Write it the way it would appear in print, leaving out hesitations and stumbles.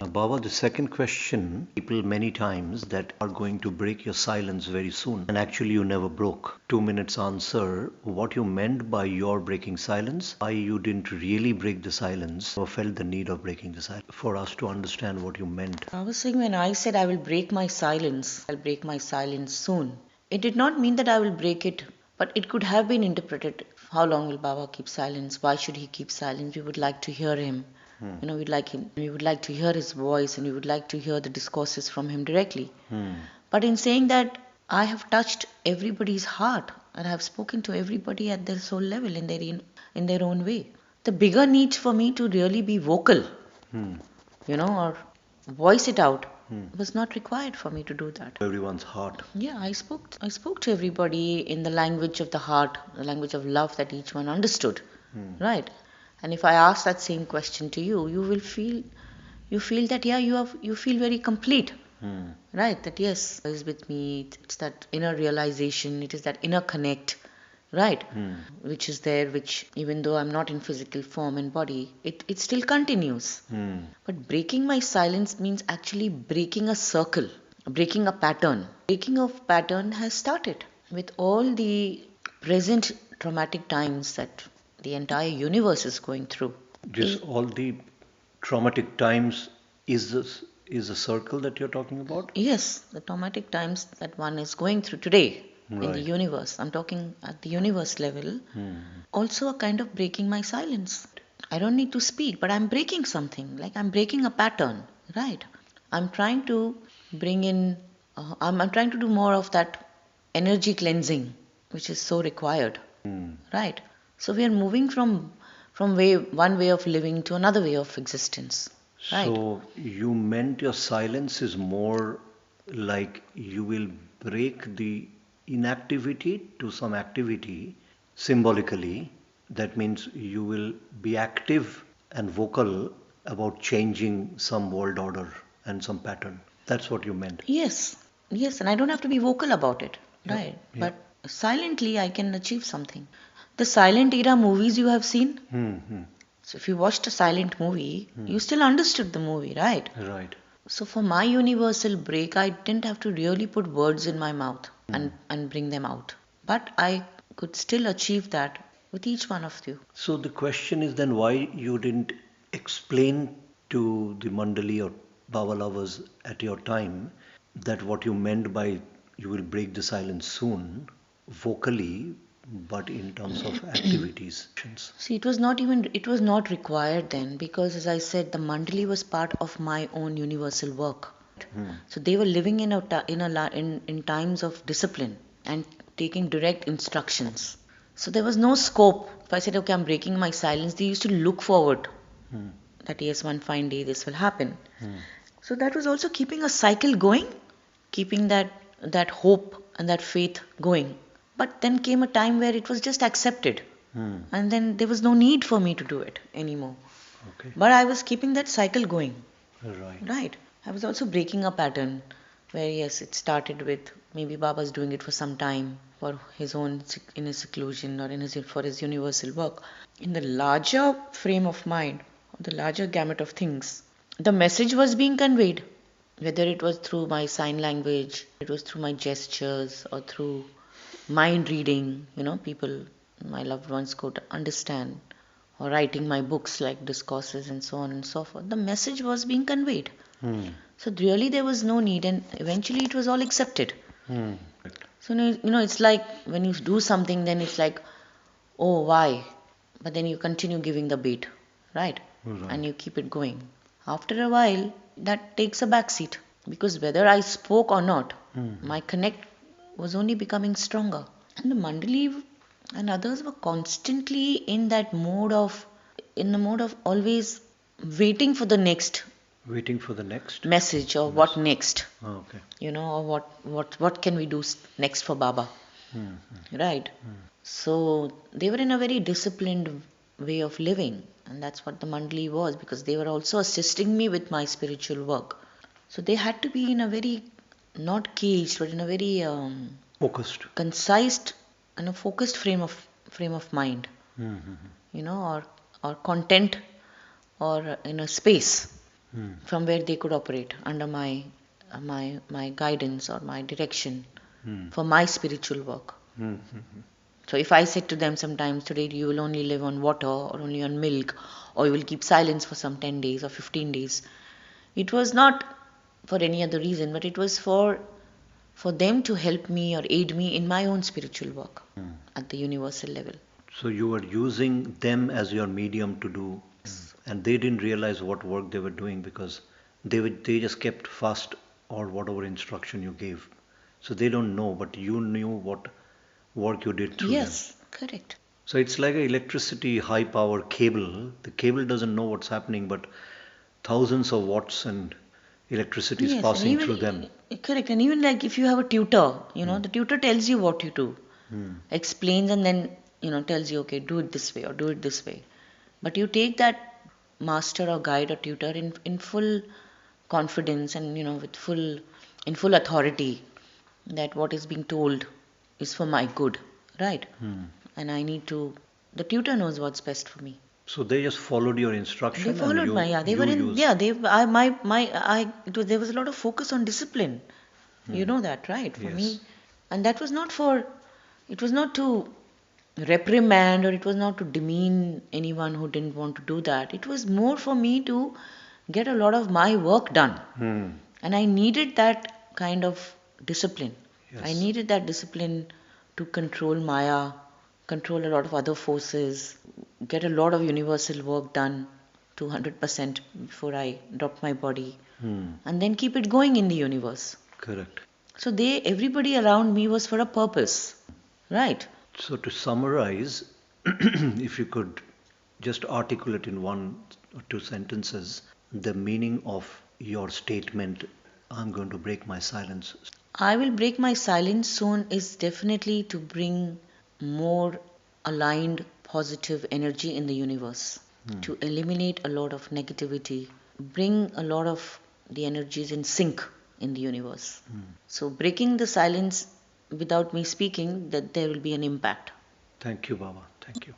Okay. Baba, the second question, people many times that are going to break your silence very soon, and actually you never broke. 2 minutes answer, what you meant by your breaking silence, why you didn't really break the silence or felt the need of breaking the silence, for us to understand what you meant. I was saying when I said I will break my silence, I'll break my silence soon. It did not mean that I will break it, but it could have been interpreted. How long will Baba keep silence? Why should he keep silence? We would like to hear him. We would like to hear his voice and we would like to hear the discourses from him directly. But in saying that, I have touched everybody's heart and I have spoken to everybody at their soul level in their own way. The bigger need for me to really be vocal, or voice it out was not required for me to do that. Everyone's heart. Yeah, I spoke to everybody in the language of the heart, the language of love that each one understood. Right? And if I ask that same question to you, you feel that yeah, you feel very complete. Right? That yes, is with me. It's that inner realization, it is that inner connect, right? Which is there, which even though I'm not in physical form and body, it still continues. But breaking my silence means actually breaking a circle, breaking a pattern. Breaking of pattern has started with all the present traumatic times that the entire universe is going through. Just all the traumatic times is a circle that you're talking about? Yes, the traumatic times that one is going through today in the Right. universe. I'm talking at the universe level. Also, a kind of breaking my silence. I don't need to speak, but I'm breaking something. Like I'm breaking a pattern, right? I'm trying to bring in, I'm trying to do more of that energy cleansing, which is so required, right? So we are moving from one way of living to another way of existence, right? So you meant your silence is more like you will break the inactivity to some activity symbolically. That means you will be active and vocal about changing some world order and some pattern. That's what you meant. Yes, yes, and I don't have to be vocal about it, Yep. right? Yep. But silently I can achieve something. The silent era movies you have seen, Hmm. so if you watched a silent movie, you still understood the movie, right? Right. So for my universal break, I didn't have to really put words in my mouth and bring them out. But I could still achieve that with each one of you. So the question is then why you didn't explain to the Mandali or Baba lovers at your time that what you meant by you will break the silence soon, vocally, but in terms of activities. See, it was not required then because, as I said, the Mandali was part of my own universal work. So they were living in times of discipline and taking direct instructions. So there was no scope. If I said, okay, I'm breaking my silence, they used to look forward that yes, one fine day this will happen. So that was also keeping a cycle going, keeping that hope and that faith going. But then came a time where it was just accepted. And then there was no need for me to do it anymore. Okay. But I was keeping that cycle going. Right. Right. I was also breaking a pattern where, yes, it started with maybe Baba's doing it for some time for his own, in his seclusion or for his universal work. In the larger frame of mind, the larger gamut of things, the message was being conveyed, whether it was through my sign language, it was through my gestures or through mind reading, people, my loved ones could understand, or writing my books like discourses and so on and so forth. The message was being conveyed. So really there was no need and eventually it was all accepted. So, it's like when you do something, then it's like, oh, why? But then you continue giving the beat, right? Right. And you keep it going. After a while, that takes a backseat because whether I spoke or not, my connect was only becoming stronger. And the Mandali and others were constantly in the mode of always waiting for the next Waiting for the next message or what next, Okay. or what can we do next for Baba, right? So they were in a very disciplined way of living, and that's what the Mandali was because they were also assisting me with my spiritual work. So they had to be in a very not caged, but in a very Focused. concise and a focused frame of mind, or content or in a space. from where they could operate under my guidance or my direction for my spiritual work. So if I said to them sometimes, today you will only live on water or only on milk, or you will keep silence for some 10 days or 15 days, it was not for any other reason, but it was for them to help me or aid me in my own spiritual work at the universal level. So you were using them as your medium to do, and they didn't realize what work they were doing because they just kept fast or whatever instruction you gave. So they don't know, but you knew what work you did through them. Yes, correct. So it's like an electricity high power cable. The cable doesn't know what's happening, but thousands of watts and electricity is Yes, and passing even through them. correct, and even like if you have a tutor, the tutor tells you what you do, explains, and then tells you, okay, do it this way or do it this way. But you take that master or guide or tutor in full confidence and with full authority that what is being told is for my good, right? And I need to. The tutor knows what's best for me. So they just followed your They instruction and followed my, yeah. They were in, used. yeah. There was a lot of focus on discipline. You know that, right? For me, Yes. and that was not for. It was not to reprimand or it was not to demean anyone who didn't want to do that. It was more for me to get a lot of my work done, and I needed that kind of discipline. I Yes. needed that discipline to control Maya, control a lot of other forces, get a lot of universal work done to 100% before I drop my body, and then keep it going in the universe. Correct. So everybody around me was for a purpose, right? So to summarize, if you could just articulate in one or two sentences the meaning of your statement, I'm going to break my silence. I will break my silence soon is definitely to bring more aligned positive energy in the universe, to eliminate a lot of negativity, bring a lot of the energies in sync in the universe. So breaking the silence without me speaking, that there will be an impact. Thank you, Baba. Thank you.